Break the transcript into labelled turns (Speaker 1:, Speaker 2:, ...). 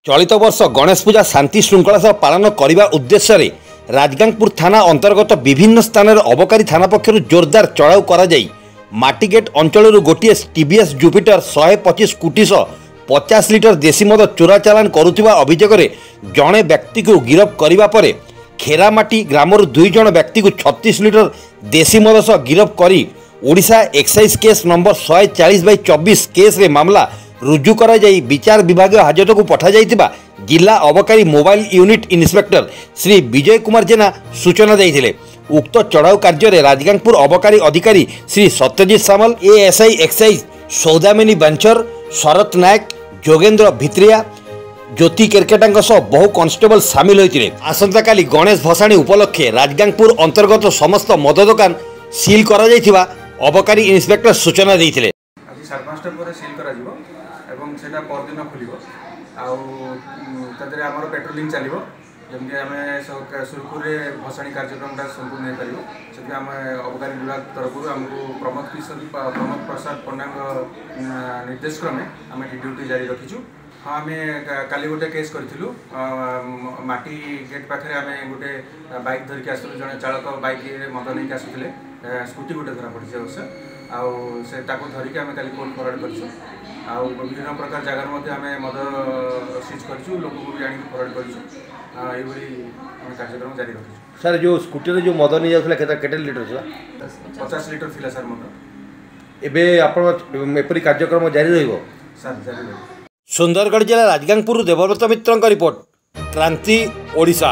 Speaker 1: चलित वर्ष गणेश पूजा शांति श्रृंखला सह पालन करने उद्देश्य राजगांगपुर थाना अंतर्गत विभिन्न स्थान अबकारी थाना पक्षर जोरदार चढ़ाऊ कर माटीगेट अंचल गोटे टीवीएस जुपिटर 125 स्कूटी 50 लिटर देशी मद चोरा चालान करुवा अभियोग जड़े व्यक्ति को गिरफ्त करने पर खेरामाटी ग्राम 2 जन व्यक्ति को 36 लिटर देशी मद सह गिरफ्त कर Odisha excise case number 140/24 case रे मामला रुजु करा जाई विचार विभाग हाजत को पठा जाइतिबा जिला अबकारी mobile unit inspector Shri Vijay Kumar जेना सूचना देइथिले। उक्त चढ़ाऊ कार्य राजगांगपुर अबकारी अधिकारी श्री सत्यजित सामल एएसआई एक्साइज सौदामिनी बंचर शरत नायक जोगेन्द्र भित्रिया ज्योति केरकेटा बहु कन्स्टेबल सामिल होते। आसंता काली गणेश भसाणी उपलक्षे राजगांगपुर अंतर्गत समस्त मद दुकान सील करा जाइथिबा अबकारी इन्स्पेक्टर सूचना देइथिले।
Speaker 2: एवं सेटा परदिन खुल आमर पेट्रोलिंग चलो जमी आम सुरखुरे भसाणी कार्यक्रम संपूर्ण हो पार से आम अबकारी विभाग तरफ आमको प्रमोद प्रसाद पंडा निर्देश क्रमे आम ड्यूटी जारी रखीचु। हाँ आम काली गोटे केस करूँ माटी गेट पाखे आम गोटे बाइक धरिकी आसलु जड़े चालक बाइक मद नहीं आसुले स्कूटी गोटे धरा पड़ी अवश्य से धरिकी आम काली कोर्ट फरवर्ड करूँ आउ विभिन्न प्रकार जगार आम मद सीज करूँ लोक को भी आनी फरवर्ड करूँ कार्यक्रम जारी रखी।
Speaker 1: सर जो स्कूटी जो मद नहीं जाऊला केटे लिटर था
Speaker 2: 50 लिटर थी सर मद
Speaker 1: एवं एपरी कार्यक्रम जारी रही
Speaker 2: सर जारी रही।
Speaker 1: सुंदरगढ़ जिला राजगांगपुर देवव्रत मित्र रिपोर्ट क्रांति ओडिशा।